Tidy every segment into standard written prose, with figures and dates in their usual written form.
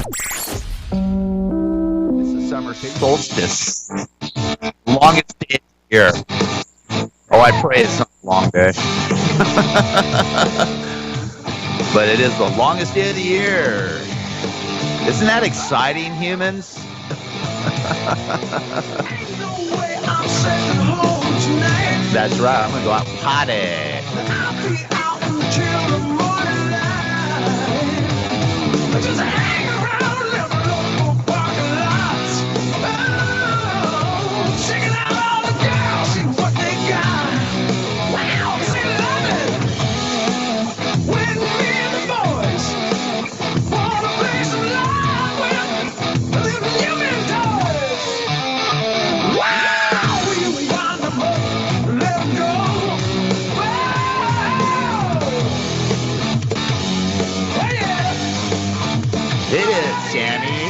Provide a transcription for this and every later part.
It's the summer solstice. Longest day of the year. Oh, I pray it's not a long day. But it is the longest day of the year. Isn't that exciting, humans? That's right. I'm going to go out and party. Just hang around living local parking lots. Oh, checking out all the girls, see what they got. Wow, they love it. When me and the boys wanna play some live with little human toys. Wow, we wind them up, let them go. Wow. Hey, yeah. It is, Sammy.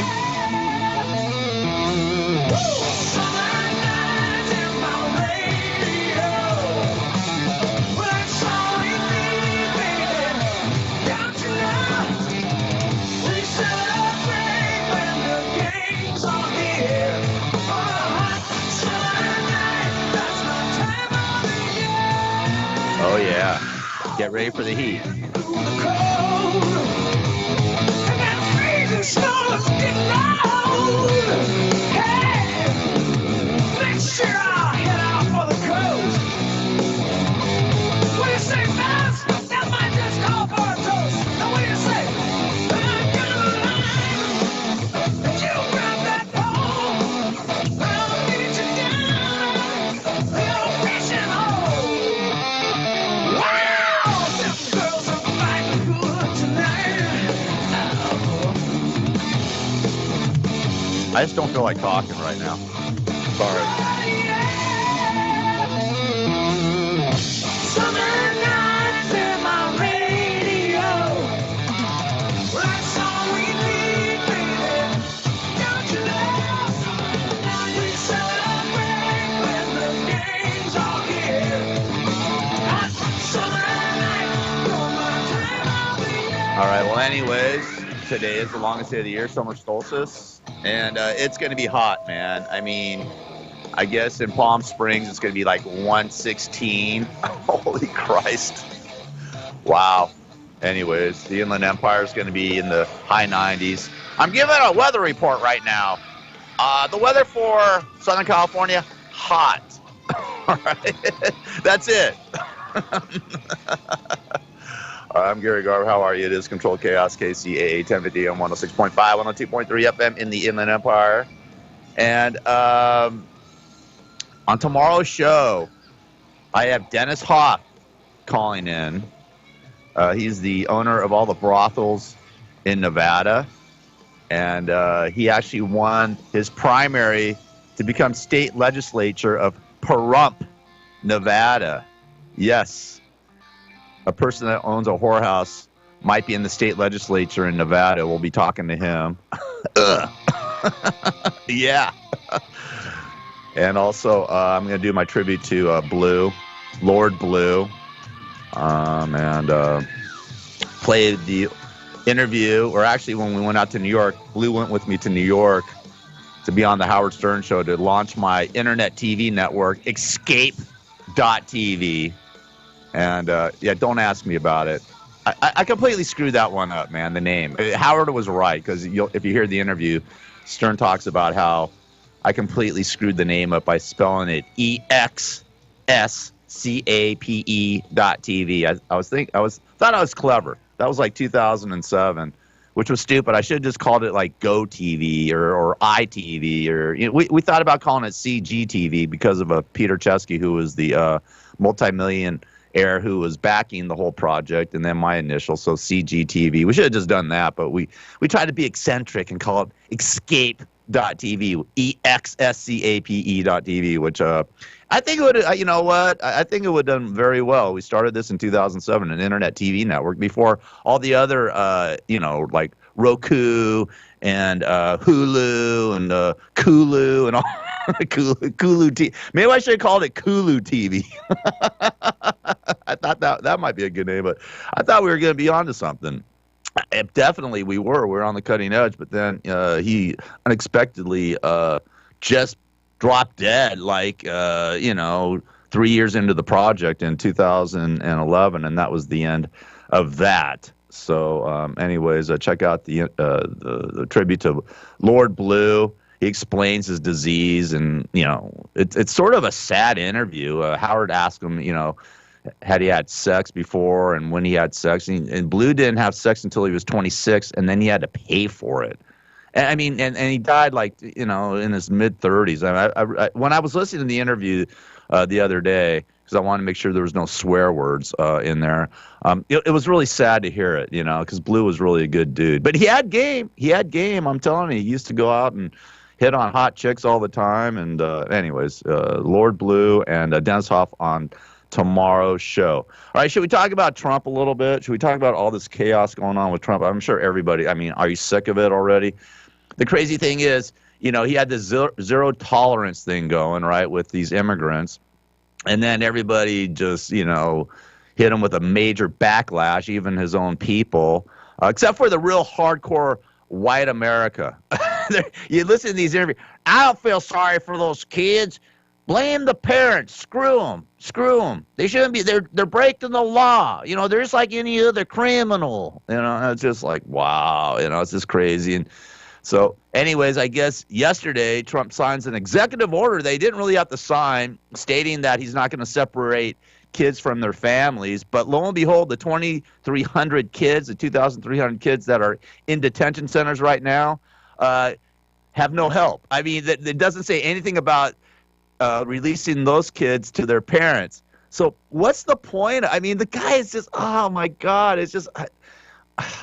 Oh, yeah. Get ready for the heat. Snow's getting loud. Hey, next year I'll head out for the coast. What do you say, fellas? That might just call for a toast. Now what do you say? You grab that pole, I'll beat you down. Little fishing hole. Wow, them girls are fighting good tonight. I just don't feel like talking right now. Sorry. Summer nights in my radio. That's all we need, baby. Don't you know? We celebrate when the games are here. Hot summer night, you're my time of the year. All right, well, anyways, today is the longest day of the year, summer solstice. And it's going to be hot, man. I mean, I guess in Palm Springs it's going to be like 116. Holy Christ. Wow. Anyways, the Inland Empire is going to be in the high 90s. I'm giving a weather report right now. The weather for Southern California, hot. All right. That's it. I'm Gary Garver. How are you? It is Controlled Chaos, KCAA 1050 on 106.5, 102.3 FM in the Inland Empire. And on tomorrow's show, I have Dennis Hoff calling in. He's the owner of all the brothels in Nevada. And he actually won his primary to become state legislature of Pahrump, Nevada. Yes. A person that owns a whorehouse might be in the state legislature in Nevada. We'll be talking to him. Yeah. And also, I'm going to do my tribute to Blue, Lord Blue, and play the interview. Or actually, when we went out to New York, Blue went with me to New York to be on the Howard Stern Show to launch my internet TV network, Escape.tv. And, yeah, don't ask me about it. I completely screwed that one up, man, the name. Howard was right, because if you hear the interview, Stern talks about how I completely screwed the name up by spelling it EXSCAPE.TV. I thought I was clever. That was like 2007, which was stupid. I should have just called it like Go TV or iTV, or we thought about calling it CGTV because of Peter Chesky, who was the multi-millionaire who was backing the whole project, and then my initials, so CGTV. We should have just done that, but we tried to be eccentric and call it Escape.tv, EXSCAPE.tv, which I think it would, you know what? I think it would have done very well. We started this in 2007, an internet TV network, before all the other, like Roku and Hulu and Kulu and all. Kulu TV. Maybe I should have called it Kulu TV. I thought that might be a good name, but I thought we were going to be onto something. Definitely, we were. We were on the cutting edge, but then he unexpectedly just dropped dead, like 3 years into the project in 2011, and that was the end of that. So, anyways, check out the tribute to Lord Blue. He explains his disease, and it's sort of a sad interview. Howard asked him, had he had sex before and when he had sex. And Blue didn't have sex until he was 26, and then he had to pay for it. And, I mean, and he died like, in his mid 30s. When I was listening to the interview the other day, because I wanted to make sure there was no swear words in there, it was really sad to hear it, because Blue was really a good dude. But he had game. He had game. I'm telling you, he used to go out and hit on hot chicks all the time. And anyways, Lord Blue and Dennis Hoff on tomorrow's show. All right, should we talk about Trump a little bit? Should we talk about all this chaos going on with Trump? I'm sure everybody, are you sick of it already? The crazy thing is, he had this zero tolerance thing going, right, with these immigrants. And then everybody just, hit him with a major backlash, even his own people, except for the real hardcore white America. You listen to these interviews. I don't feel sorry for those kids. Blame the parents. Screw them. Screw them. They shouldn't be. They're breaking the law. They're just like any other criminal. It's just like, wow. It's just crazy. And so, anyways, I guess yesterday Trump signs an executive order they didn't really have to sign, stating that he's not going to separate kids from their families. But lo and behold, the 2,300 kids, the 2,300 kids that are in detention centers right now, have no help. I mean, it doesn't say anything about releasing those kids to their parents. So what's the point? I mean, the guy is just, oh my God, it's just,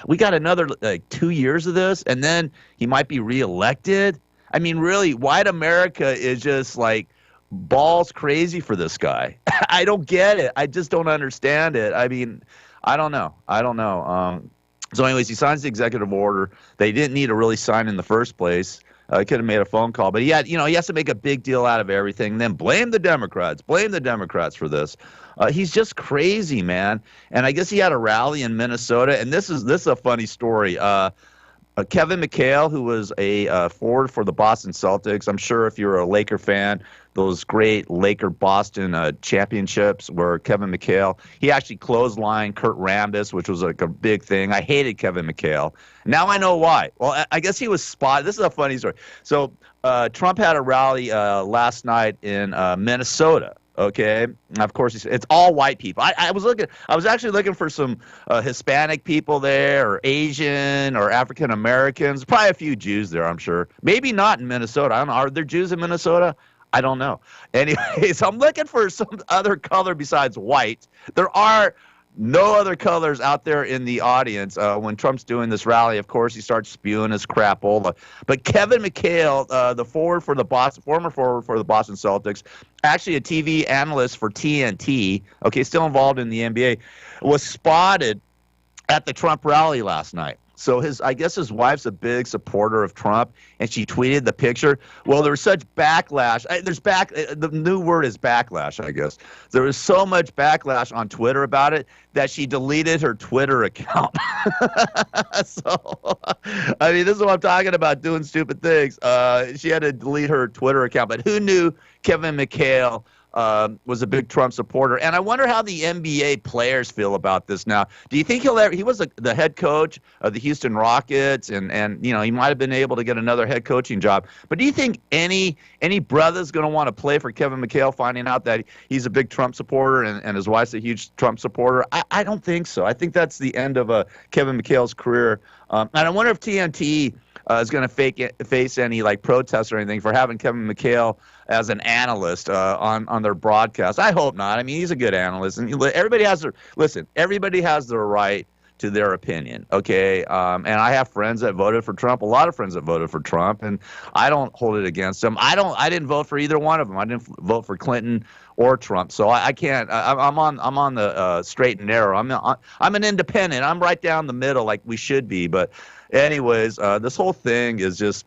we got another 2 years of this, and then he might be reelected. I mean, really, white America is just like balls crazy for this guy. I don't get it. I just don't understand it. I mean, I don't know. So anyways, he signs the executive order. They didn't need to really sign in the first place. He could have made a phone call, but he has to make a big deal out of everything. Then blame the Democrats for this. He's just crazy, man. And I guess he had a rally in Minnesota, and this is a funny story. Kevin McHale, who was a forward for the Boston Celtics. I'm sure if you're a Laker fan, those great Laker-Boston championships where Kevin McHale, he actually clotheslined Kurt Rambis, which was like a big thing. I hated Kevin McHale. Now I know why. Well, I guess he was spotted. This is a funny story. So Trump had a rally last night in Minnesota. Okay, and of course it's all white people. I was actually looking for some Hispanic people there, or Asian, or African Americans. Probably a few Jews there, I'm sure. Maybe not in Minnesota. I don't know. Are there Jews in Minnesota? I don't know. Anyways, I'm looking for some other color besides white. There are no other colors out there in the audience. When Trump's doing this rally, of course, he starts spewing his crapola. But Kevin McHale, the former forward for the Boston Celtics, actually a TV analyst for TNT, okay, still involved in the NBA, was spotted at the Trump rally last night. So I guess his wife's a big supporter of Trump, and she tweeted the picture. Well, there was such backlash. The new word is backlash, I guess. There was so much backlash on Twitter about it that she deleted her Twitter account. So, I mean, this is what I'm talking about, doing stupid things. She had to delete her Twitter account. But who knew Kevin McHale was a big Trump supporter? And I wonder how the NBA players feel about this now. Do you think he was the head coach of the Houston Rockets, and he might have been able to get another head coaching job. But do you think any brother's going to want to play for Kevin McHale, finding out that he's a big Trump supporter and his wife's a huge Trump supporter? I don't think so. I think that's the end of Kevin McHale's career. And I wonder if TNT is going to face any protests or anything for having Kevin McHale as an analyst on their broadcast. I hope not. I mean, he's a good analyst, and everybody has their right to their opinion. Okay, and I have friends that voted for Trump. A lot of friends that voted for Trump, and I don't hold it against them. I didn't vote for either one of them. I didn't vote for Clinton or Trump, so I can't. I'm on the straight and narrow. I'm an independent. I'm right down the middle, like we should be. But anyways, this whole thing is just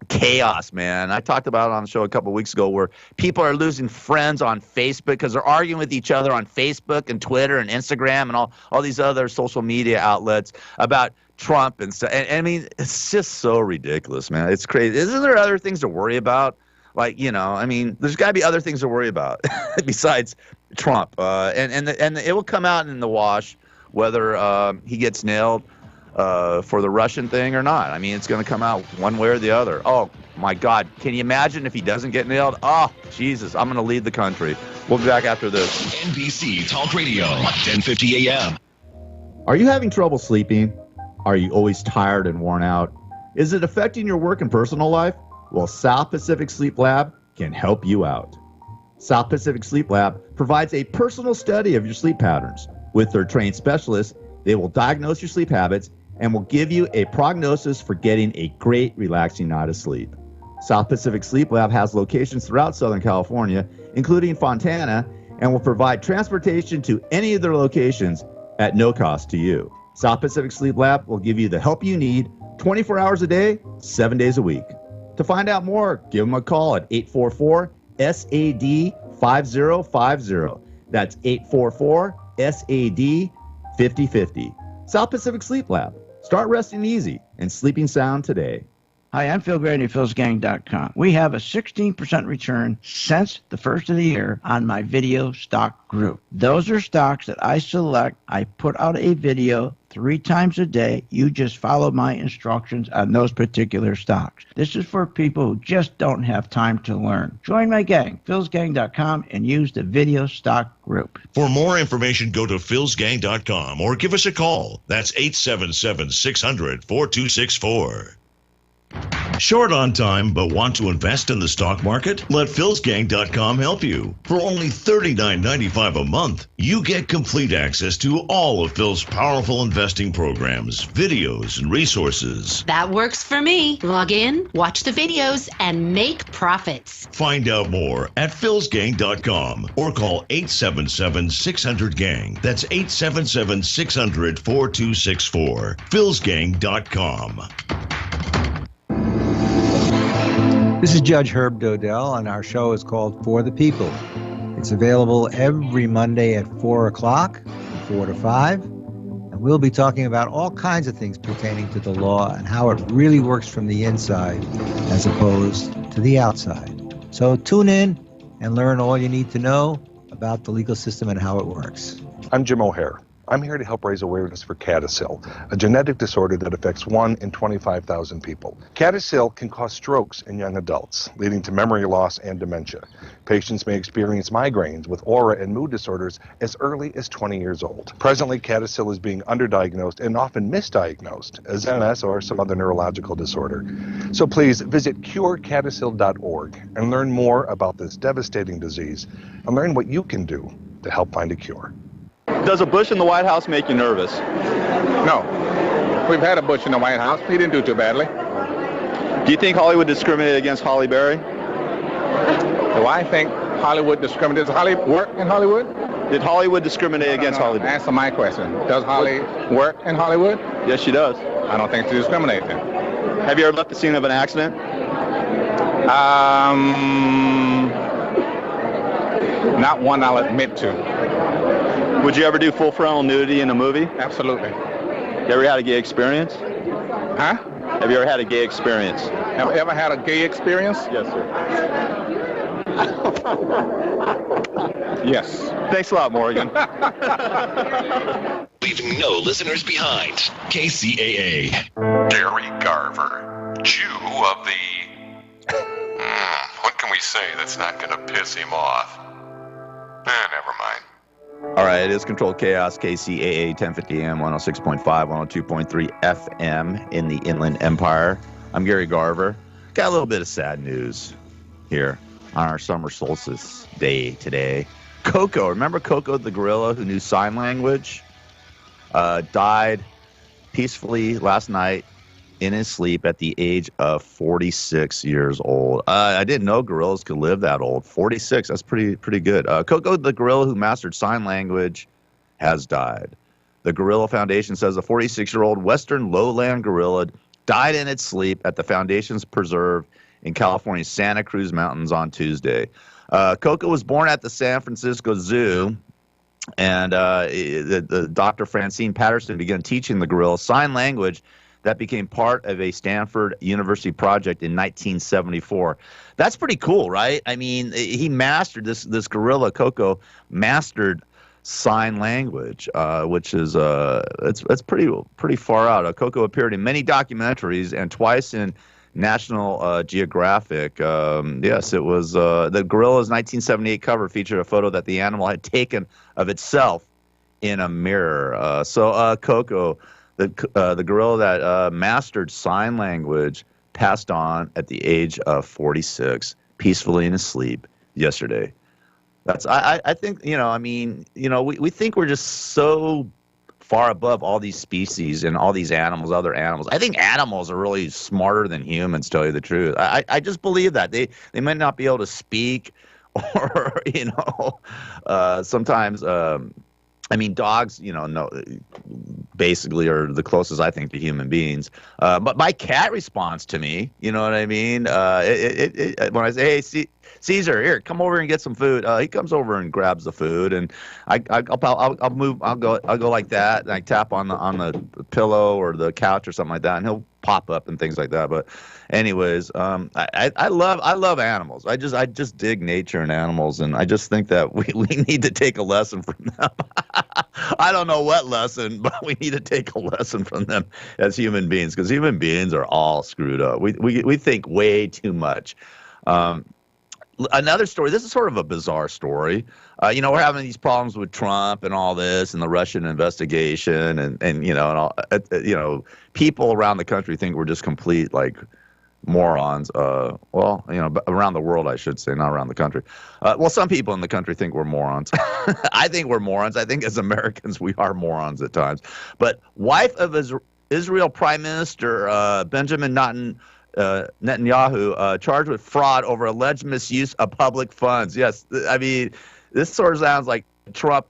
chaos, man. I talked about it on the show a couple of weeks ago, where people are losing friends on Facebook because they're arguing with each other on Facebook and Twitter and Instagram and all these other social media outlets about Trump and stuff. And I mean, it's just so ridiculous, man. It's crazy. Isn't there other things to worry about? Like, I mean, there's got to be other things to worry about besides Trump. And it will come out in the wash whether he gets nailed for the Russian thing or not. I mean, it's going to come out one way or the other. Oh, my God. Can you imagine if he doesn't get nailed? Oh, Jesus, I'm going to leave the country. We'll be back after this. NBC Talk Radio, 1050 a.m. Are you having trouble sleeping? Are you always tired and worn out? Is it affecting your work and personal life? Well, South Pacific Sleep Lab can help you out. South Pacific Sleep Lab provides a personal study of your sleep patterns. With their trained specialists, they will diagnose your sleep habits and will give you a prognosis for getting a great, relaxing night of sleep. South Pacific Sleep Lab has locations throughout Southern California, including Fontana, and will provide transportation to any of their locations at no cost to you. South Pacific Sleep Lab will give you the help you need 24 hours a day, 7 days a week. To find out more, give them a call at 844-SAD-5050. That's 844-SAD-5050. South Pacific Sleep Lab. Start resting easy and sleeping sound today. Hi, I'm Phil Grady at philsgang.com. We have a 16% return since the first of the year on my video stock group. Those are stocks that I select. I put out a video 3 times a day. You just follow my instructions on those particular stocks. This is for people who just don't have time to learn. Join my gang, philsgang.com, and use the video stock group. For more information, go to philsgang.com or give us a call. That's 877-600-4264. Short on time but want to invest in the stock market? Let philsgang.com help you. For only $39.95 a month, you get complete access to all of Phil's powerful investing programs, videos, and resources. That works for me. Log in, watch the videos, and make profits. Find out more at philsgang.com or call 877-600-GANG. That's 877-600-4264. philsgang.com. This is Judge Herb Dodell, and our show is called For the People. It's available every Monday at 4 o'clock, from 4 to 5, and we'll be talking about all kinds of things pertaining to the law and how it really works from the inside as opposed to the outside. So tune in and learn all you need to know about the legal system and how it works. I'm Jim O'Hare. I'm here to help raise awareness for CADASIL, a genetic disorder that affects 1 in 25,000 people. CADASIL can cause strokes in young adults, leading to memory loss and dementia. Patients may experience migraines with aura and mood disorders as early as 20 years old. Presently, CADASIL is being underdiagnosed and often misdiagnosed as MS or some other neurological disorder. So please visit curecadasil.org and learn more about this devastating disease and learn what you can do to help find a cure. Does a Bush in the White House make you nervous? No. We've had a Bush in the White House. He didn't do too badly. Do you think Hollywood discriminated against Halle Berry? Do I think Hollywood discriminates? Does Holly work in Hollywood? Did Hollywood discriminate against Halle Berry? Answer my question. Does Holly work in Hollywood? Yes, she does. I don't think she discriminates then. Have you ever left the scene of an accident? Not one I'll admit to. Would you ever do full frontal nudity in a movie? Absolutely. You ever had a gay experience? Huh? Have you ever had a gay experience? Have you ever had a gay experience? Yes, sir. Yes. Thanks a lot, Morgan. Leaving no listeners behind. KCAA. Gary Garver, Jew of the... what can we say that's not going to piss him off? Never mind. All right, it is Controlled Chaos, KCAA 1050 AM, 106.5, 102.3 FM in the Inland Empire. I'm Gary Garver. Got a little bit of sad news here on our summer solstice day today. Coco, remember Coco the gorilla who knew sign language? Died peacefully last night in his sleep at the age of 46 years old. I didn't know gorillas could live that old. 46, that's pretty good. Coco the gorilla who mastered sign language has died. The Gorilla Foundation says the 46-year-old western lowland gorilla died in its sleep at the Foundation's preserve in California's Santa Cruz Mountains on Tuesday. Coco was born at the San Francisco Zoo And the Dr. Francine Patterson began teaching the gorilla sign language that became part of a Stanford University project in 1974. That's pretty cool, right? I mean, he mastered this gorilla, Coco, mastered sign language, which is it's pretty far out. Coco appeared in many documentaries and twice in National Geographic. Yes, it was the gorilla's 1978 cover featured a photo that the animal had taken of itself in a mirror. So Coco, the gorilla that mastered sign language, passed on at the age of 46, peacefully in his sleep yesterday. That's I think, I mean, we think we're just so far above all these species and all these animals, other animals. I think animals are really smarter than humans, to tell you the truth. I just believe that. They might not be able to speak or, sometimes, I mean, dogs, no, basically are the closest, I think, to human beings. But my cat responds to me, you know what I mean? When I say, hey, Caesar, here, come over and get some food. He comes over and grabs the food, and I'll move. I'll go like that, and I tap on the pillow or the couch or something like that, and he'll pop up and things like that. But anyways, I love animals. I just dig nature and animals, and I just think that we need to take a lesson from them. I don't know what lesson, but we need to take a lesson from them as human beings, because human beings are all screwed up. We think way too much. Another story. This is sort of a bizarre story. We're having these problems with Trump and all this, and the Russian investigation, and people around the country think we're just complete morons. Around the world, I should say, not around the country. Some people in the country think we're morons. I think we're morons. I think as Americans, we are morons at times. But wife of Israel Prime Minister Benjamin Netanyahu, charged with fraud over alleged misuse of public funds. Yes, I mean, this sort of sounds like Trump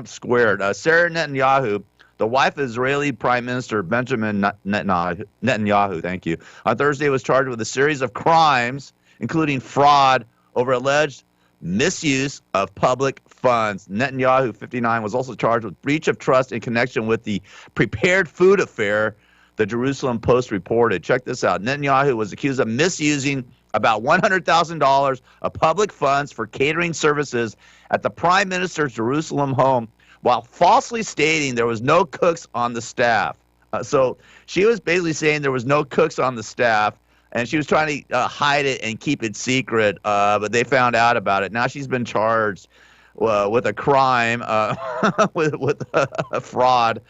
squared. Sarah Netanyahu, the wife of Israeli Prime Minister Benjamin Netanyahu, thank you, on Thursday was charged with a series of crimes, including fraud over alleged misuse of public funds. Netanyahu, 59, was also charged with breach of trust in connection with the prepared food affair, the Jerusalem Post reported. Check this out. Netanyahu was accused of misusing about $100,000 of public funds for catering services at the prime minister's Jerusalem home, while falsely stating there was no cooks on the staff. So she was basically saying there was no cooks on the staff, and she was trying to hide it and keep it secret, but they found out about it. Now she's been charged with a crime, with fraud.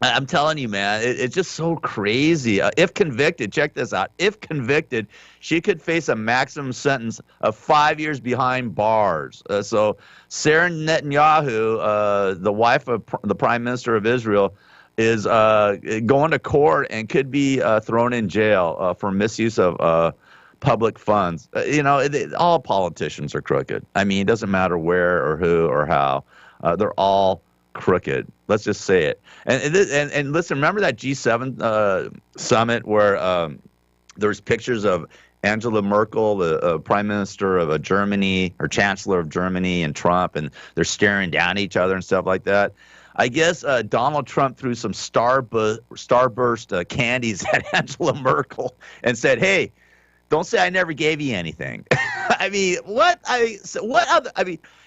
I'm telling you, man, it's just so crazy. If convicted, check this out. If convicted, she could face a maximum sentence of 5 years behind bars. So Sarah Netanyahu, the wife of the Prime Minister of Israel, is going to court and could be thrown in jail for misuse of public funds. All politicians are crooked. I mean, it doesn't matter where or who or how. They're all crooked. Let's just say it. And listen, remember that G7 summit where there's pictures of Angela Merkel, the prime minister of Germany, or chancellor of Germany, and Trump, and they're staring down at each other and stuff like that. I guess Donald Trump threw some Starburst candies at Angela Merkel and said, "Hey, don't say I never gave you anything." I mean,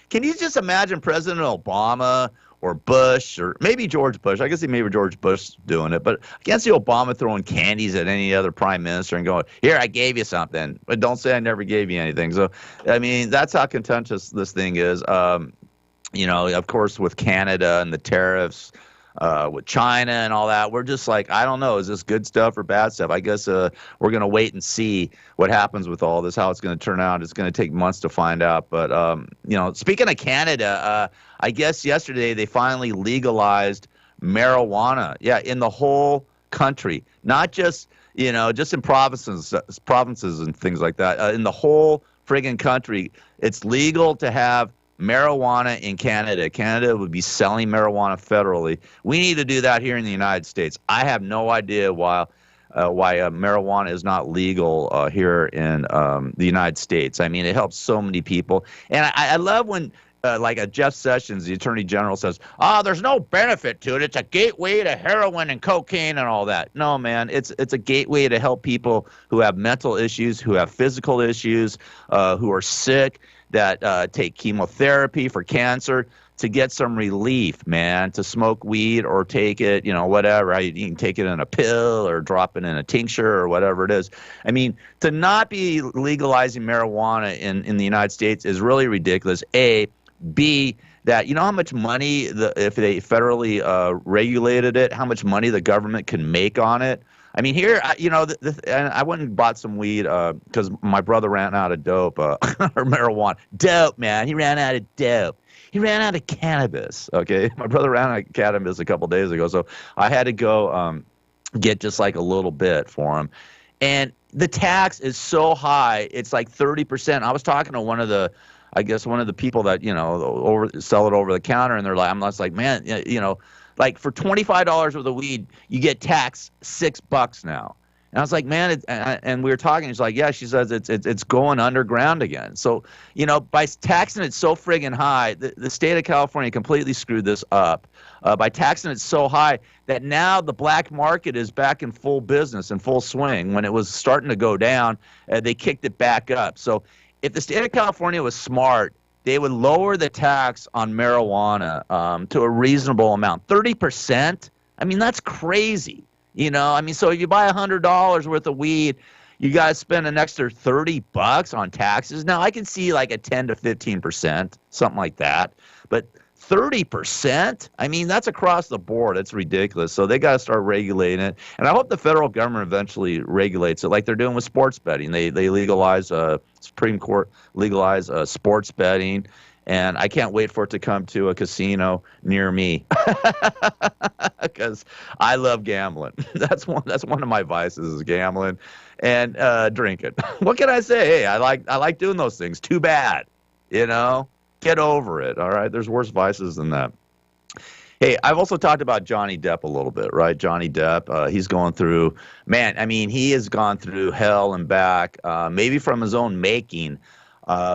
can you just imagine President Obama or Bush, or maybe George Bush? I guess maybe George Bush doing it, but I can't see Obama throwing candies at any other prime minister and going, "Here, I gave you something, but don't say I never gave you anything." So, I mean, that's how contentious this thing is. Of course, with Canada and the tariffs, with China and all that, we're just like, I don't know, is this good stuff or bad stuff? I guess we're going to wait and see what happens with all this, how it's going to turn out. It's going to take months to find out. But, speaking of Canada, I guess yesterday they finally legalized marijuana. Yeah, in the whole country, not just, just in provinces and things like that. In the whole friggin' country, it's legal to have marijuana in Canada. Canada would be selling marijuana federally. We need to do that here in the United States. I have no idea why marijuana is not legal here in the United States. I mean, it helps so many people. And I love when like a Jeff Sessions, the Attorney General, says, there's no benefit to it. It's a gateway to heroin and cocaine and all that. No, man, it's a gateway to help people who have mental issues, who have physical issues, who are sick, that take chemotherapy for cancer, to get some relief, man, to smoke weed or take it, whatever. You can take it in a pill or drop it in a tincture or whatever it is. I mean, to not be legalizing marijuana in the United States is really ridiculous. A. B, that how how much money, if they federally regulated it, how much money the government can make on it. I mean, here, and I went and bought some weed because my brother ran out of dope or marijuana. Dope, man. He ran out of dope. He ran out of cannabis, okay? My brother ran out of cannabis a couple days ago, so I had to go get just like a little bit for him. And the tax is so high, it's like 30%. I was talking to one of the people that, sell it over the counter, and they're like, I'm just like, man, like for $25 worth of weed, you get taxed $6 now. And I was like, man, and we were talking. She's like, yeah. She says it's going underground again. So, by taxing it so friggin' high, the state of California completely screwed this up by taxing it so high that now the black market is back in full business, in full swing. When it was starting to go down, they kicked it back up. So, if the state of California was smart, they would lower the tax on marijuana to a reasonable amount, 30%. I mean, that's crazy. So if you buy $100 worth of weed, you got to spend an extra $30 on taxes. Now, I can see like a 10 to 15%, something like that. But 30%? I mean, that's across the board. It's ridiculous. So they got to start regulating it. And I hope the federal government eventually regulates it like they're doing with sports betting. They legalize, Supreme Court legalize sports betting. And I can't wait for it to come to a casino near me because I love gambling. That's one of my vices is gambling and drinking. What can I say? Hey, I like doing those things. Too bad, Get over it. All right, there's worse vices than that. Hey, I've also talked about Johnny Depp a little bit, right? Johnny Depp, he's going through, man. I mean, he has gone through hell and back, maybe from his own making.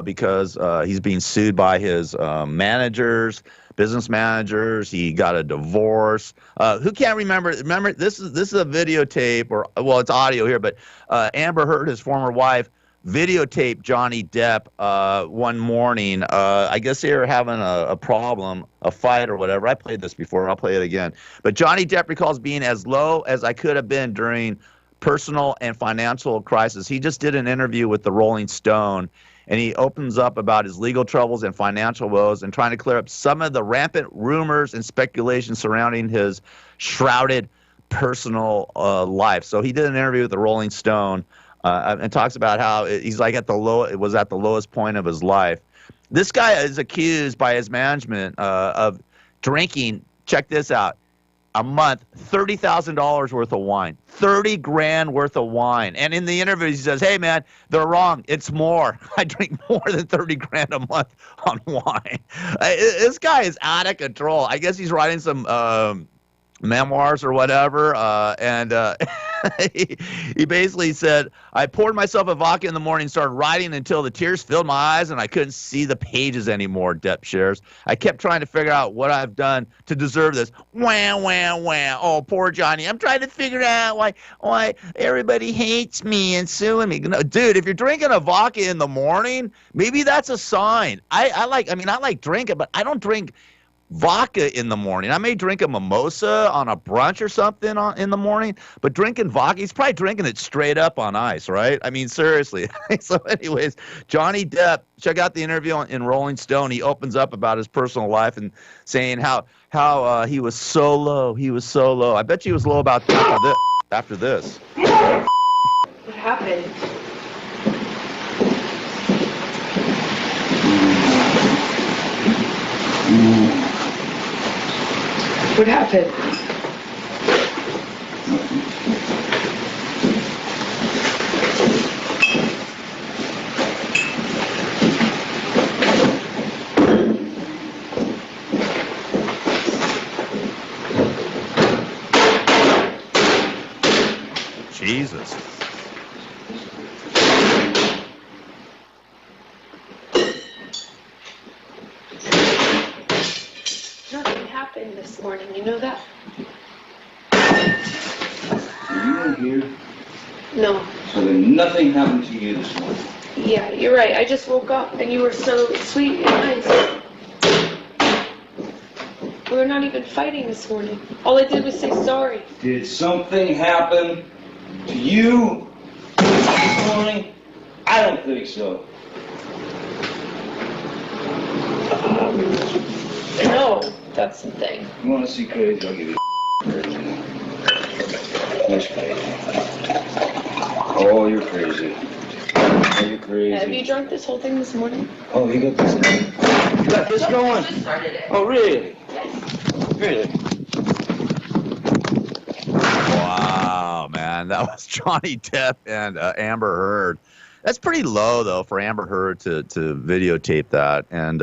Because he's being sued by his managers, business managers. He got a divorce. Who can't remember? Remember, this is a videotape, it's audio here, but Amber Heard, his former wife, videotaped Johnny Depp one morning. I guess they were having a problem, a fight or whatever. I played this before. I'll play it again. But Johnny Depp recalls being as low as I could have been during personal and financial crisis. He just did an interview with the Rolling Stone, and he opens up about his legal troubles and financial woes and trying to clear up some of the rampant rumors and speculation surrounding his shrouded personal life. So he did an interview with the Rolling Stone and talks about how he's like at the lowest point of his life. This guy is accused by his management of drinking, check this out, a month, $30,000 worth of wine, 30 grand worth of wine. And in the interview, he says, hey, man, they're wrong. It's more. I drink more than 30 grand a month on wine. This guy is out of control. I guess he's writing some memoirs or whatever. And he basically said, I poured myself a vodka in the morning, started writing until the tears filled my eyes and I couldn't see the pages anymore, Depp shares. I kept trying to figure out what I've done to deserve this. Wah, wah, wah. Oh, poor Johnny. I'm trying to figure out why everybody hates me and suing me. No, dude, if you're drinking a vodka in the morning, maybe that's a sign. I like drinking, but I don't drink vodka in the morning. I may drink a mimosa on a brunch or something in the morning, but drinking vodka, he's probably drinking it straight up on ice, right? I mean, seriously. So anyways, Johnny Depp, check out the interview in Rolling Stone. He opens up about his personal life and saying how he was so low. He was so low. I bet you he was low about after this. What happened? What happened? Jesus. this morning, you know that? You weren't here, No. so then nothing happened to you this morning. Yeah, you're right. I just woke up and you were so sweet and nice. We were not even fighting this morning. All I did was say sorry. Did something happen to you this morning? I don't think so. No, that's the thing. You want to see crazy? I'll give you crazy. Here's crazy. Oh, you're crazy. Oh, you're crazy. Have you drunk this whole thing this morning? Oh, you got this going? You got this going? Just started it. Oh, really? Really? Wow, man, that was Johnny Depp and Amber Heard. That's pretty low, though, for Amber Heard to videotape that and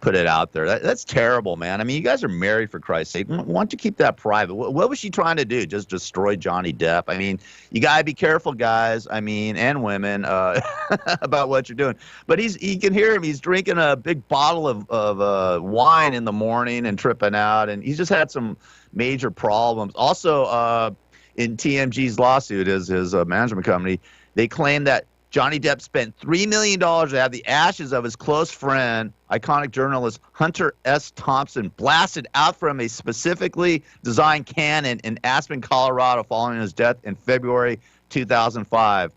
put it out there. That's terrible, man. I mean, you guys are married, for Christ's sake. Why don't you keep that private? What was she trying to do? Just destroy Johnny Depp? I mean, you got to be careful, guys, I mean, and women, about what you're doing. But you can hear him. He's drinking a big bottle of wine in the morning and tripping out, and he's just had some major problems. Also, in TMG's lawsuit, his management company, they claim that Johnny Depp spent $3 million to have the ashes of his close friend, iconic journalist Hunter S. Thompson, blasted out from a specifically designed cannon in Aspen, Colorado, following his death in February 2005.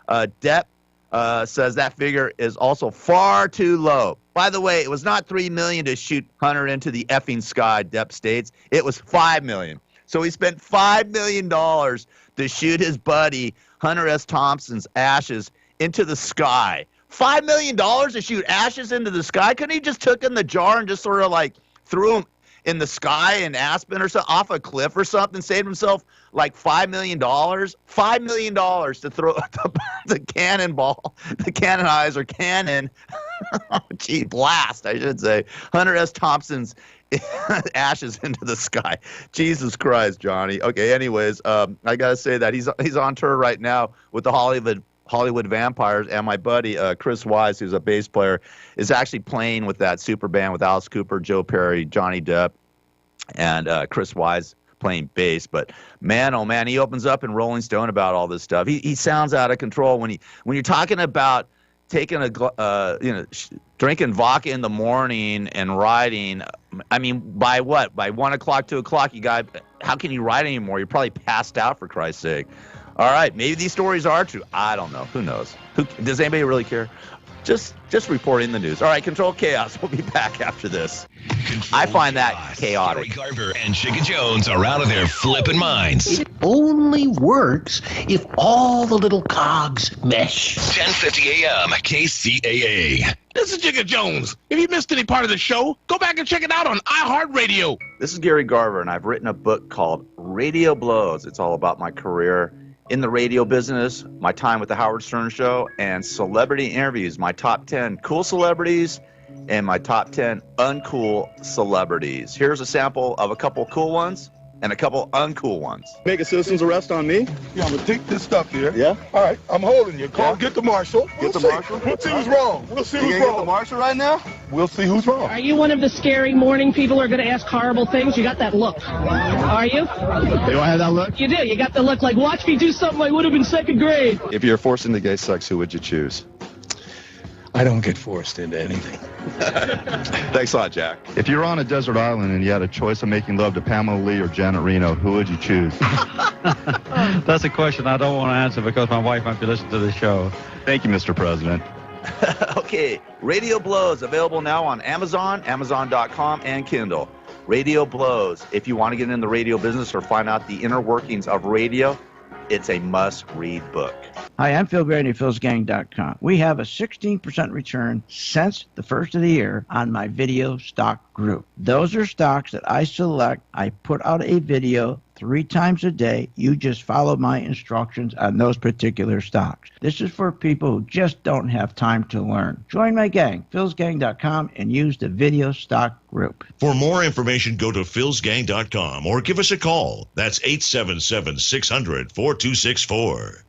Depp says that figure is also far too low. By the way, it was not $3 million to shoot Hunter into the effing sky, Depp states. It was $5 million. So he spent $5 million to shoot his buddy Hunter S. Thompson's ashes into the sky. $5 million to shoot ashes into the sky? Couldn't he just took in the jar and just sort of like threw them in the sky in Aspen or something, off a cliff or something, saved himself like $5 million? $5 million to throw the cannonball, the cannonizer cannon, blast, I should say, Hunter S. Thompson's ashes into the sky. Jesus Christ, Johnny. Okay, anyways, I gotta say that he's on tour right now with the Hollywood Vampires, and my buddy Chris Wise, who's a bass player, is actually playing with that super band with Alice Cooper, Joe Perry, Johnny Depp, and Chris Wise playing bass. But man, oh man, he opens up in Rolling Stone about all this stuff. He sounds out of control when you're talking about taking drinking vodka in the morning and riding. I mean, by what? By 1 o'clock, 2 o'clock, how can you ride anymore? You're probably passed out, for Christ's sake. All right, maybe these stories are true. I don't know. Who knows? Does anybody really care? Just reporting the news. All right, Control Chaos. We'll be back after this. I find that chaotic. Gary Garver and Chicken Jones are out of their flipping minds. It only works if all the little cogs mesh. 10:50 a.m. KCAA. This is Chicken Jones. If you missed any part of the show, go back and check it out on iHeartRadio. This is Gary Garver, and I've written a book called Radio Blows. It's all about my career in the radio business, my time with the Howard Stern Show, and celebrity interviews, my top 10 cool celebrities and my top 10 uncool celebrities. Here's a sample of a couple cool ones and a couple uncool ones. Make a citizen's arrest on me? Yeah, I'm gonna take this stuff here. Yeah? All right, I'm holding you. Get the marshal. Get the marshal? We'll see who's wrong. We'll see who's wrong. Get the marshal right now? We'll see who's wrong. Are you one of the scary morning people who are going to ask horrible things? You got that look. Are you? Do I have that look? You do. You got the look like, watch me do something I would have in second grade. If you're forced into gay sex, who would you choose? I don't get forced into anything. Thanks a lot, Jack. If you were on a desert island and you had a choice of making love to Pamela Lee or Janet Reno, who would you choose? That's a question I don't want to answer because my wife might be listening to the show. Thank you, Mr. President. Okay, Radio Blows, available now on Amazon, Amazon.com, and Kindle. Radio Blows. If you want to get in the radio business or find out the inner workings of radio, it's a must-read book. Hi, I'm Phil Grady at philsgang.com. We have a 16% return since the first of the year on my video stock group. Those are stocks that I select. I put out a video 3 times a day. You just follow my instructions on those particular stocks. This is for people who just don't have time to learn. Join my gang, philsgang.com, and use the video stock group. For more information, go to philsgang.com or give us a call. That's 877-600-4264.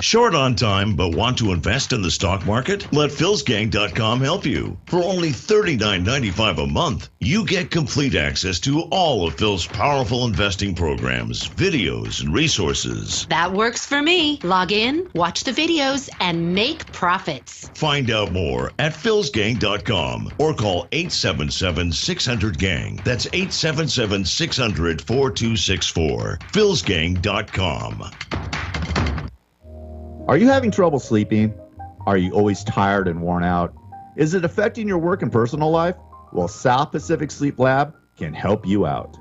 Short on time but want to invest in the stock market? Let philsgang.com help you. For only $39.95 a month, you get complete access to all of Phil's powerful investing programs, videos, and resources. That works for me. Log in, watch the videos, and make profits. Find out more at philsgang.com or call 877-600-GANG. That's 877-600-4264. philsgang.com. Are you having trouble sleeping? Are you always tired and worn out? Is it affecting your work and personal life? Well, South Pacific Sleep Lab can help you out.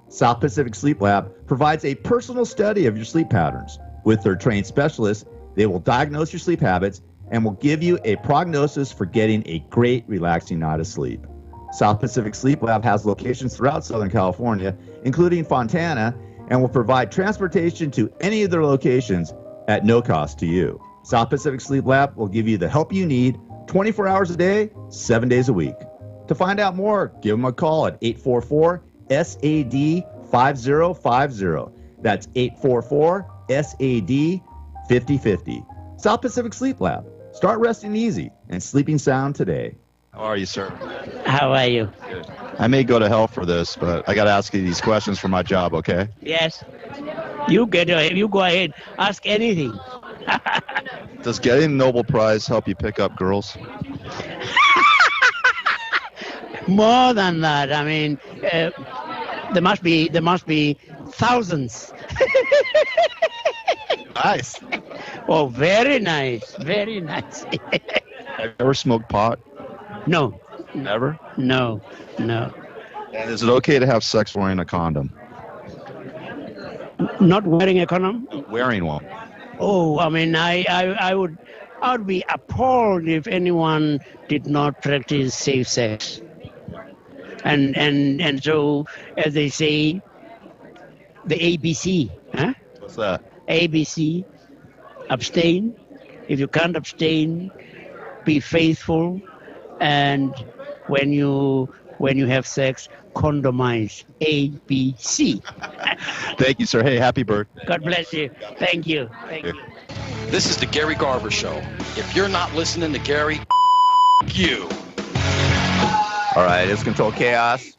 South Pacific Sleep Lab provides a personal study of your sleep patterns. With their trained specialists, they will diagnose your sleep habits and will give you a prognosis for getting a great, relaxing night of sleep. South Pacific Sleep Lab has locations throughout Southern California, including Fontana, and will provide transportation to any of their locations at no cost to you. South Pacific Sleep Lab will give you the help you need 24 hours a day, 7 days a week. To find out more, give them a call at 844-SAD-5050. That's 844-SAD-5050. South Pacific Sleep Lab. Start resting easy and sleeping sound today. How are you, sir? How are you? Good. I may go to hell for this, but I got to ask you these questions for my job, okay? Yes. You go ahead. Ask anything. Does getting the Nobel Prize help you pick up girls? More than that. I mean, there must be thousands. Nice. Oh, very nice. Very nice. Have you ever smoked pot? No. Never? No. And is it okay to have sex wearing a condom? Not wearing a condom? Wearing one. Oh, I mean, I would be appalled if anyone did not practice safe sex. And so, as they say, the ABC, huh? What's that? ABC, abstain. If you can't abstain, be faithful, and when you have sex, condomize. ABC. Thank you, sir. Hey, happy birthday. God bless you. Thank you. Thank you. This is the Gary Garver Show. If you're not listening to Gary, you. All right, it's Control Chaos.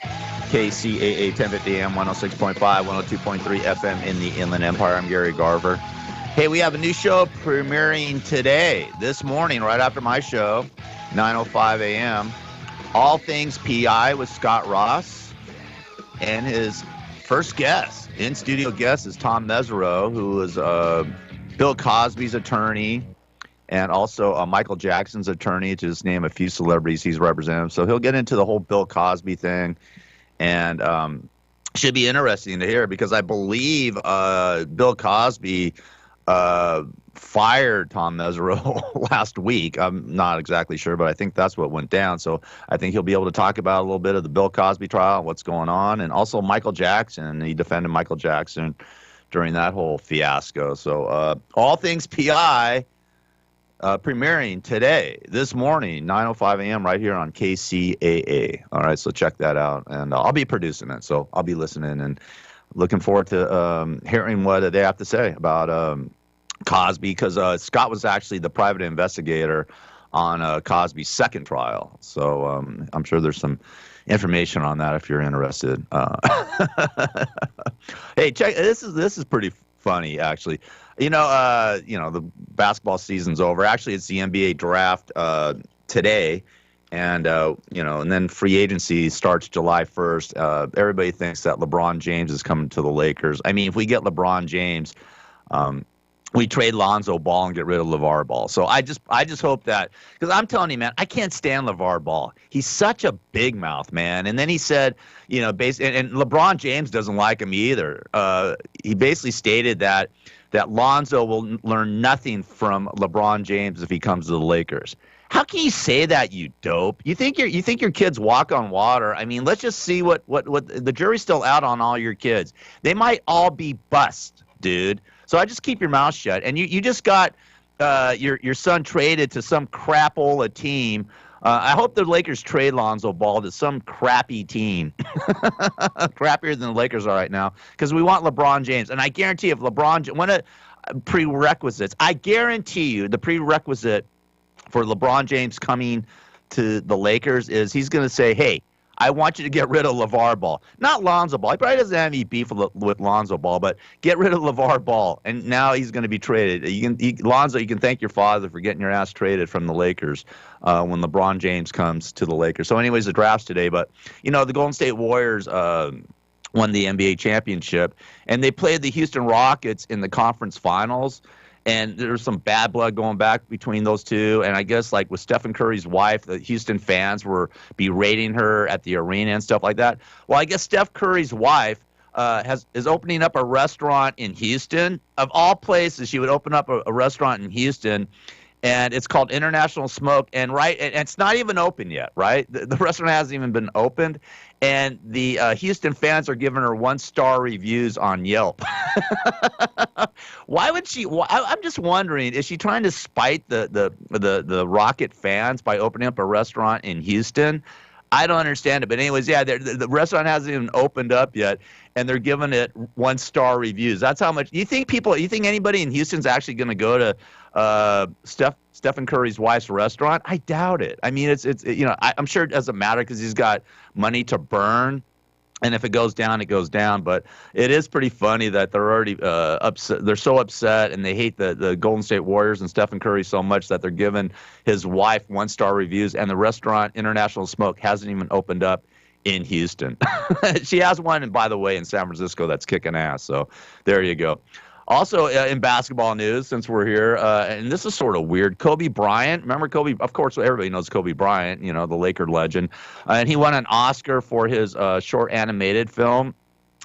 KCAA 1050 AM, 106.5, 102.3 FM in the Inland Empire. I'm Gary Garver. Hey, we have a new show premiering today, this morning, right after my show, 9:05 a.m. All Things PI with Scott Ross. And his first guest, in-studio guest, is Tom Mesereau, who is Bill Cosby's attorney and also Michael Jackson's attorney, to just name a few celebrities he's represented. So he'll get into the whole Bill Cosby thing. And should be interesting to hear, because I believe Bill Cosby fired Tom Mesereau last week. I'm not exactly sure, but I think that's what went down. So I think he'll be able to talk about a little bit of the Bill Cosby trial, what's going on, and also Michael Jackson. He defended Michael Jackson during that whole fiasco. So All Things PI premiering today, this morning, 9:05 a.m. right here on KCAA. All right, so check that out. And I'll be producing it, so I'll be listening and looking forward to hearing what they have to say about Cosby, because Scott was actually the private investigator on Cosby's second trial. So I'm sure there's some information on that if you're interested. Hey, check this is pretty funny, actually. You know, the basketball season's over. Actually, it's the NBA draft today, and and then free agency starts July 1st. Everybody thinks that LeBron James is coming to the Lakers. I mean, if we get LeBron James, we trade Lonzo Ball and get rid of LeVar Ball. So I just hope that, because I'm telling you, man, I can't stand LeVar Ball. He's such a big mouth, man. And then he said, and LeBron James doesn't like him either. He basically stated that Lonzo will learn nothing from LeBron James if he comes to the Lakers. How can you say that, you dope? You think your kids walk on water? I mean, let's just see what the jury's still out on all your kids. They might all be bust, dude. So I just keep your mouth shut. And you just got your son traded to some crapola team. I hope the Lakers trade Lonzo Ball to some crappy team, crappier than the Lakers are right now, because we want LeBron James. And I guarantee if LeBron, prerequisites. I guarantee you the prerequisite for LeBron James coming to the Lakers is he's going to say, hey, I want you to get rid of LeVar Ball. Not Lonzo Ball. He probably doesn't have any beef with Lonzo Ball, but get rid of LeVar Ball. And now he's going to be traded. Lonzo, you can thank your father for getting your ass traded from the Lakers when LeBron James comes to the Lakers. So anyways, the draft's today. But, the Golden State Warriors won the NBA championship, and they played the Houston Rockets in the conference finals. And there's some bad blood going back between those two. And I guess, like, with Stephen Curry's wife, the Houston fans were berating her at the arena and stuff like that. Well, I guess Steph Curry's wife is opening up a restaurant in Houston. Of all places, she would open up a restaurant in Houston, and it's called International Smoke. And it's not even open yet, right? The restaurant hasn't even been opened. And the Houston fans are giving her 1-star reviews on Yelp. Why would she? I'm just wondering, is she trying to spite the Rocket fans by opening up a restaurant in Houston? I don't understand it. But anyways, yeah, the restaurant hasn't even opened up yet, and they're giving it 1-star reviews. That's how much. You think anybody in Houston's actually going to go to Stephen Curry's wife's restaurant? I doubt it. I mean, I'm sure it doesn't matter because he's got money to burn. And if it goes down, it goes down. But it is pretty funny that they're already upset. They're so upset, and they hate the Golden State Warriors and Stephen Curry so much that they're giving his wife 1-star reviews. And the restaurant International Smoke hasn't even opened up in Houston. She has one, and by the way, in San Francisco that's kicking ass. So there you go. Also, in basketball news, since we're here, and this is sort of weird, Kobe Bryant. Remember Kobe? Of course, everybody knows Kobe Bryant, the Laker legend. And he won an Oscar for his short animated film,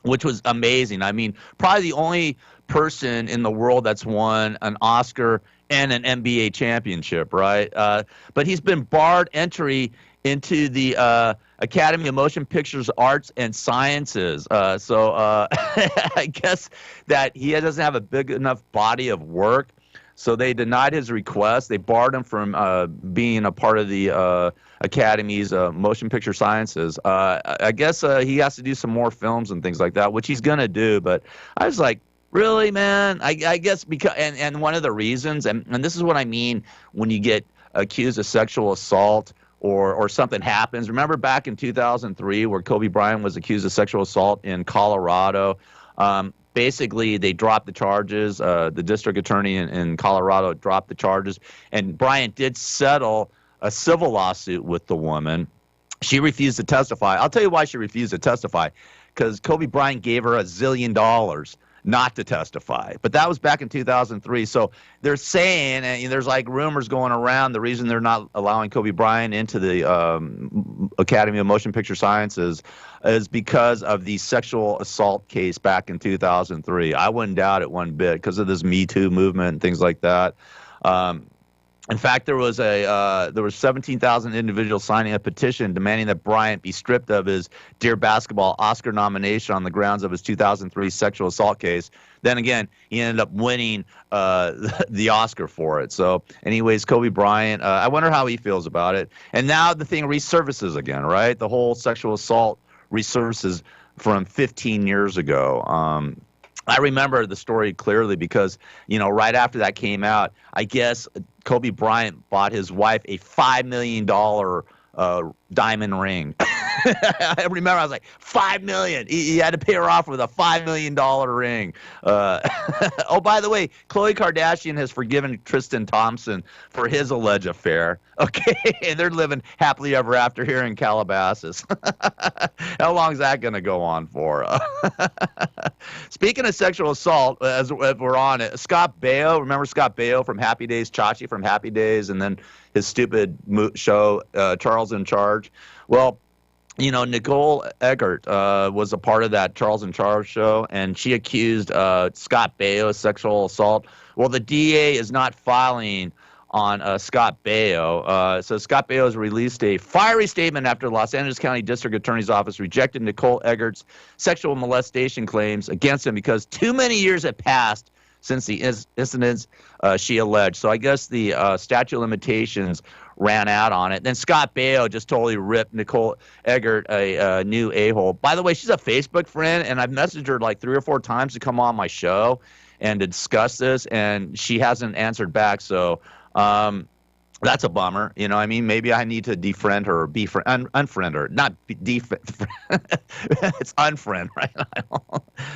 which was amazing. I mean, probably the only person in the world that's won an Oscar and an NBA championship, right? But he's been barred entry into the Academy of Motion Pictures Arts and Sciences. So I guess that he doesn't have a big enough body of work. So they denied his request. They barred him from being a part of the Academy's Motion Picture Sciences. I guess he has to do some more films and things like that, which he's going to do. But I was like, really, man? I guess because and one of the reasons, and this is what I mean when you get accused of sexual assault or something happens. Remember back in 2003 where Kobe Bryant was accused of sexual assault in Colorado? Basically, they dropped the charges. The district attorney in Colorado dropped the charges, and Bryant did settle a civil lawsuit with the woman. She refused to testify. I'll tell you why she refused to testify, because Kobe Bryant gave her $1 zillion not to testify. But that was back in 2003. So they're saying, and there's like rumors going around, the reason they're not allowing Kobe Bryant into the Academy of Motion Picture Sciences is because of the sexual assault case back in 2003. I wouldn't doubt it one bit because of this Me Too movement and things like that. In fact, there was 17,000 individuals signing a petition demanding that Bryant be stripped of his Dear Basketball Oscar nomination on the grounds of his 2003 sexual assault case. Then again, he ended up winning the Oscar for it. So anyways, Kobe Bryant, I wonder how he feels about it. And now the thing resurfaces again, right? The whole sexual assault resurfaces from 15 years ago. I remember the story clearly because, right after that came out, I guess Kobe Bryant bought his wife a $5 million diamond ring. I remember I was like, $5 million. He had to pay her off with a $5 million ring. Oh, by the way, Khloe Kardashian has forgiven Tristan Thompson for his alleged affair. Okay, and they're living happily ever after here in Calabasas. How long is that going to go on for? Speaking of sexual assault, as we're on it, Scott Baio, remember Scott Baio from Happy Days, Chachi from Happy Days, and then his stupid show, Charles in Charge? Well, Nicole Eggert was a part of that Charles in Charge show, and she accused Scott Baio of sexual assault. Well, the DA is not filing on Scott Baio. So Scott Baio has released a fiery statement after the Los Angeles County District Attorney's Office rejected Nicole Eggert's sexual molestation claims against him because too many years had passed since the incidents she alleged. So I guess the statute of limitations ran out on it. Then Scott Baio just totally ripped Nicole Eggert a new a-hole. By the way, she's a Facebook friend, and I've messaged her like 3 or 4 times to come on my show. and to discuss this, and she hasn't answered back. So that's a bummer. You know, I mean, maybe I need to defriend her or unfriend her. Not it's unfriend, right?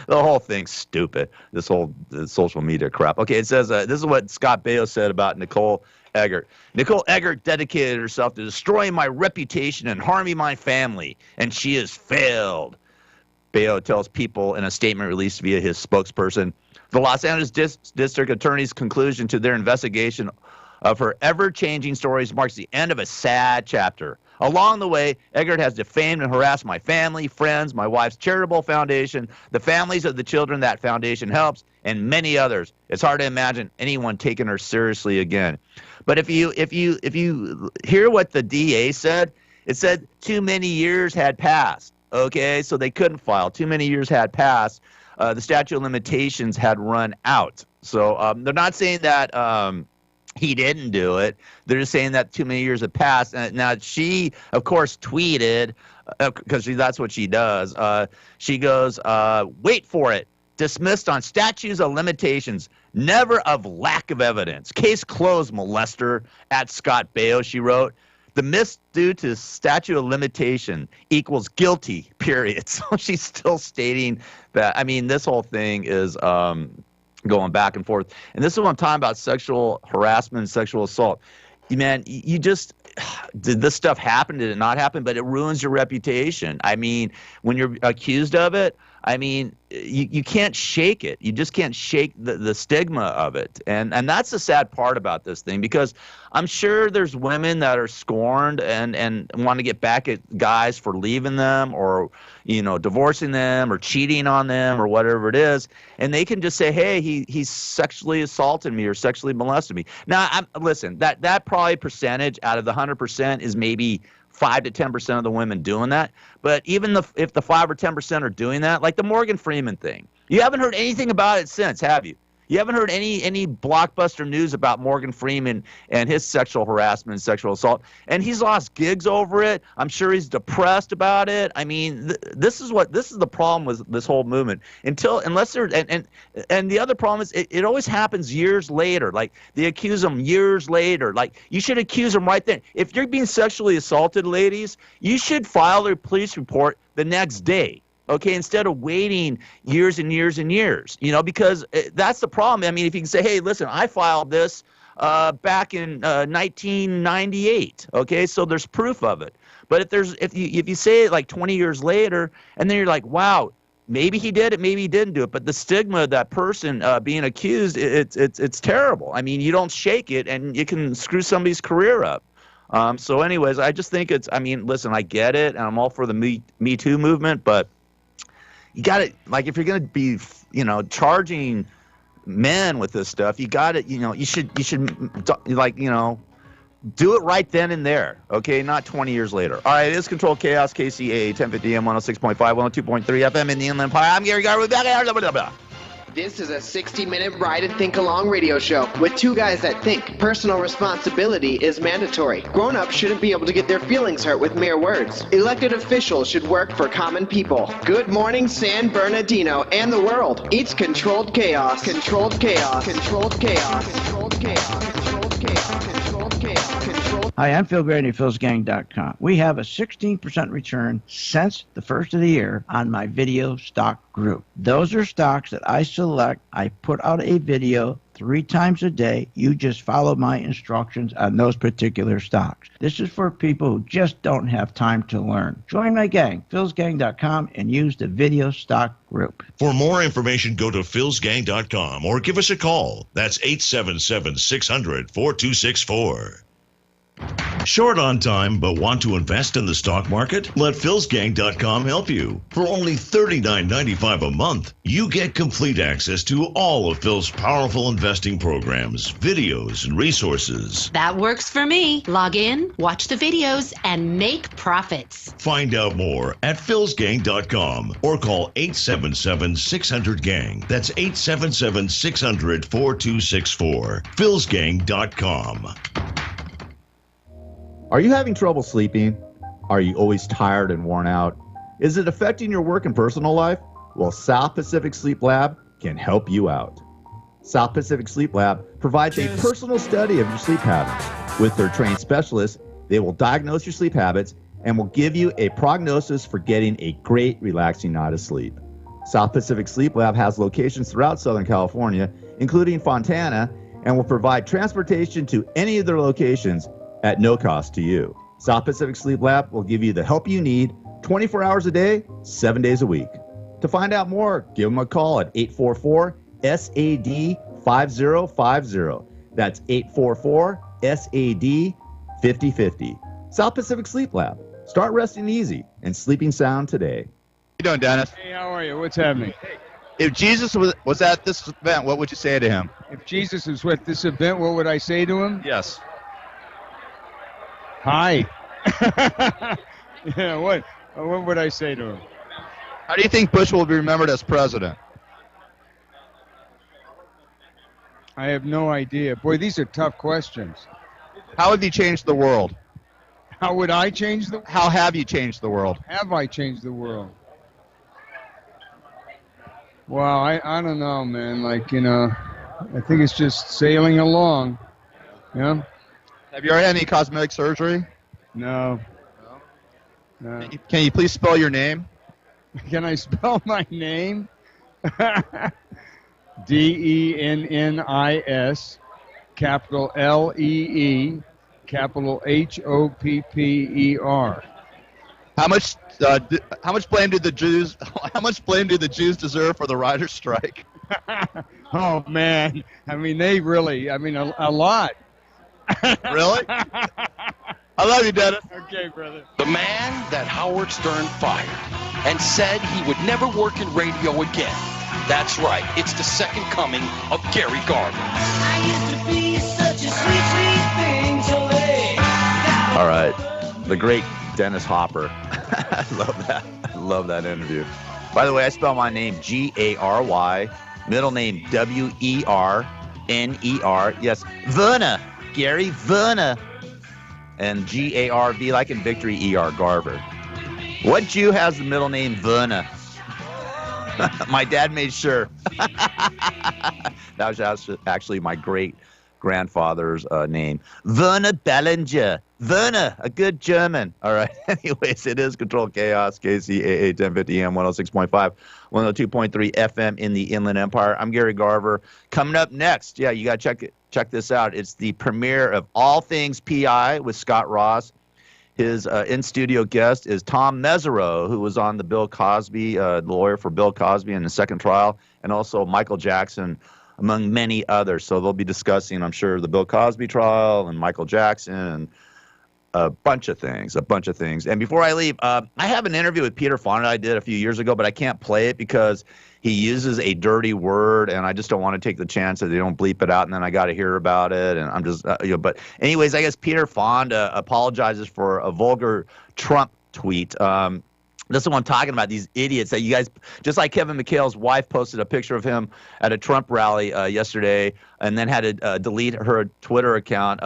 The whole thing's stupid. This whole social media crap. Okay, it says this is what Scott Baio said about Nicole Eggert. Nicole Eggert dedicated herself to destroying my reputation and harming my family, and she has failed. Baio tells People in a statement released via his spokesperson. The Los Angeles District Attorney's conclusion to their investigation of her ever-changing stories marks the end of a sad chapter. Along the way, Eggert has defamed and harassed my family, friends, my wife's charitable foundation, the families of the children that foundation helps, and many others. It's hard to imagine anyone taking her seriously again. But if you hear what the DA said, it said too many years had passed. Okay, so they couldn't file. Too many years had passed. The statute of limitations had run out. So they're not saying that he didn't do it. They're just saying that too many years have passed. Now, she, of course, tweeted, because that's what she does. She goes, wait for it. Dismissed on statutes of limitations. Never of lack of evidence. Case closed, molester. At Scott Baio, she wrote. The miss due to statute of limitation equals guilty, period. So she's still stating that. I mean, this whole thing is going back and forth. And this is what I'm talking about, sexual harassment and sexual assault. Man, you just, did this stuff happen? Did it not happen? But it ruins your reputation. I mean, when you're accused of it, I mean, you can't shake it. You just can't shake the stigma of it. And that's the sad part about this thing, because I'm sure there's women that are scorned and want to get back at guys for leaving them or, you know, divorcing them or cheating on them or whatever it is. And they can just say, hey, he sexually assaulted me or sexually molested me. Now, listen, that probably percentage out of the 100% is maybe 5 to 10% of the women doing that. But even if the 5 or 10% are doing that, like the Morgan Freeman thing, you haven't heard anything about it since, have you? You haven't heard any blockbuster news about Morgan Freeman and his sexual harassment and sexual assault. And he's lost gigs over it. I'm sure he's depressed about it. I mean, this is the problem with this whole movement. Unless there and the other problem is it always happens years later. Like they accuse them years later. Like you should accuse them right then. If you're being sexually assaulted, ladies, you should file a police report the next day. Okay, instead of waiting years and years and years, you know, because that's the problem. I mean, if you can say, hey, listen, I filed this back in 1998. Okay, so there's proof of it. But if you say it like 20 years later, and then you're like, wow, maybe he did it, maybe he didn't do it. But the stigma of that person being accused, it's terrible. I mean, you don't shake it, and you can screw somebody's career up. So, anyways, I just think I mean, listen, I get it, and I'm all for the Me Too movement, but you got to, like, if you're going to be, you know, charging men with this stuff, you got to, you know, you should like, you know, do it right then and there, okay? Not 20 years later. All right, it is Controlled Chaos, KCAA, 1050 AM, 106.5, 102.3 FM in the Inland Empire. I'm Gary Garver. This is a 60-minute ride and think-along radio show with two guys that think personal responsibility is mandatory. Grown-ups shouldn't be able to get their feelings hurt with mere words. Elected officials should work for common people. Good morning, San Bernardino and the world. It's Controlled Chaos. Controlled Chaos. Controlled Chaos. Controlled Chaos. Controlled Chaos. Controlled Chaos. Controlled. Hi, I'm Phil Grady at philsgang.com. We have a 16% return since the first of the year on my video stock group. Those are stocks that I select. I put out a video 3 times a day. You just follow my instructions on those particular stocks. This is for people who just don't have time to learn. Join my gang, philsgang.com, and use the video stock group. For more information, go to philsgang.com or give us a call. That's 877-600-4264. Short on time but want to invest in the stock market? Let philsgang.com help you. For only $39.95 a month, you get complete access to all of Phil's powerful investing programs, videos, and resources. That works for me. Log in, watch the videos, and make profits. Find out more at philsgang.com or call 877-600-GANG. That's 877-600-4264. philsgang.com. Are you having trouble sleeping? Are you always tired and worn out? Is it affecting your work and personal life? Well, South Pacific Sleep Lab can help you out. South Pacific Sleep Lab provides a personal study of your sleep habits. With their trained specialists, they will diagnose your sleep habits and will give you a prognosis for getting a great, relaxing night of sleep. South Pacific Sleep Lab has locations throughout Southern California, including Fontana, and will provide transportation to any of their locations at no cost to you. South Pacific Sleep Lab will give you the help you need 24 hours a day, 7 days a week. To find out more, give them a call at 844-SAD-5050. That's 844-SAD-5050. South Pacific Sleep Lab. Start resting easy and sleeping sound today. How you doing, Dennis? Hey, how are you? What's happening? If Jesus was at this event, what would you say to him? If Jesus was at this event, what would I say to him? Yes. Hi. Yeah, what would I say to him? How do you think Bush will be remembered as president? I have no idea. Boy, these are tough questions. How have you changed the world? How would I change the world? How have you changed the world? Have I changed the world? Well, I don't know, man. Like, I think it's just sailing along. Yeah? Have you ever had any cosmetic surgery? No. No. Can you please spell your name? Can I spell my name? Dennis, capital Lee, capital Hopper. How much blame do the Jews? How much blame do the Jews deserve for the writers' strike? Oh man, I mean a lot. Really? I love you, Dennis. Okay, brother. The man that Howard Stern fired and said he would never work in radio again. That's right. It's the second coming of Gary Garver. I used to be such a sweet, sweet thing till they got All right. The great Dennis Hopper. I love that interview. By the way, I spell my name Gary, middle name Werner. Yes, Werner. Gary Werner. And Garv, like in Victory, Garver. What Jew has the middle name Werner? My dad made sure. That was actually my great-grandfather's name. Werner Bellinger. Werner, a good German. All right. Anyways, it is Control Chaos, KCAA 1050 AM, 106.5, 102.3 FM in the Inland Empire. I'm Gary Garver. Coming up next, yeah, you got to check this out. It's the premiere of All Things PI with Scott Ross. His in-studio guest is Tom Mesereau, who was on the Bill Cosby, the lawyer for Bill Cosby in the second trial, and also Michael Jackson, among many others. So they'll be discussing, I'm sure, the Bill Cosby trial and Michael Jackson and a bunch of things. And before I leave, I have an interview with Peter Fonda I did a few years ago, but I can't play it because he uses a dirty word, and I just don't want to take the chance that they don't bleep it out, and then I got to hear about it, and I'm just, But anyways, I guess Peter Fonda apologizes for a vulgar Trump tweet. This is what I'm talking about, these idiots that you guys, just like Kevin McHale's wife posted a picture of him at a Trump rally yesterday and then had to delete her Twitter account.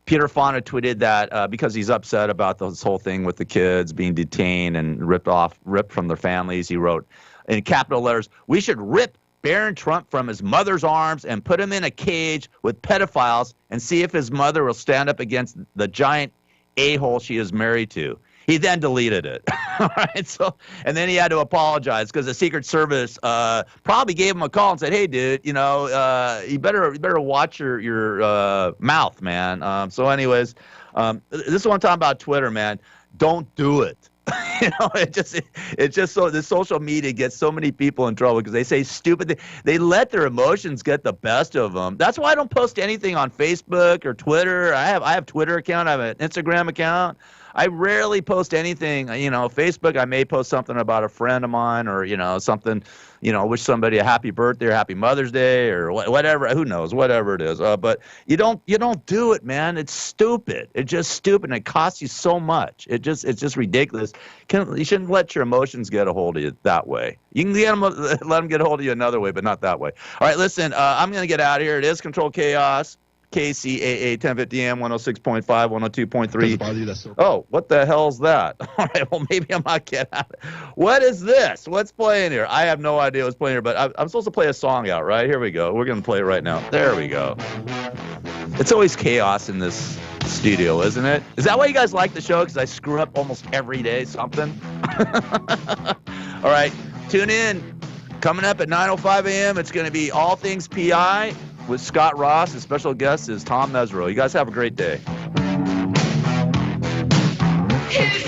Peter Fonda tweeted that because he's upset about this whole thing with the kids being detained and ripped from their families. He wrote in capital letters, "We should rip Barron Trump from his mother's arms and put him in a cage with pedophiles and see if his mother will stand up against the giant a-hole she is married to." He then deleted it. All right. So, and then he had to apologize because the Secret Service probably gave him a call and said, "Hey, dude, you better watch your mouth, man." So, anyways, this is what I'm talking about. Twitter, man. Don't do it. It's just so the social media gets so many people in trouble because they say stupid things. They let their emotions get the best of them. That's why I don't post anything on Facebook or Twitter. I have Twitter account. I have an Instagram account. I rarely post anything. Facebook, I may post something about a friend of mine or, something, wish somebody a happy birthday or happy Mother's Day or whatever. Who knows, whatever it is. But you don't do it, man. It's stupid. It's just stupid. And it costs you so much. It's just ridiculous. You shouldn't let your emotions get a hold of you that way. You can let them get a hold of you another way, but not that way. All right, listen, I'm going to get out of here. It is Control Chaos. KCAA 1050 AM 106.5, 102.3. Oh, what the hell's that? All right, well, maybe I'm not getting out. What is this? What's playing here? I have no idea what's playing here, but I'm supposed to play a song out, right? Here we go. We're going to play it right now. There we go. It's always chaos in this studio, isn't it? Is that why you guys like the show? Because I screw up almost every day something? All right, tune in. Coming up at 9:05 a.m., it's going to be All Things PI with Scott Ross. His special guest is Tom Mesro. You guys have a great day. Here's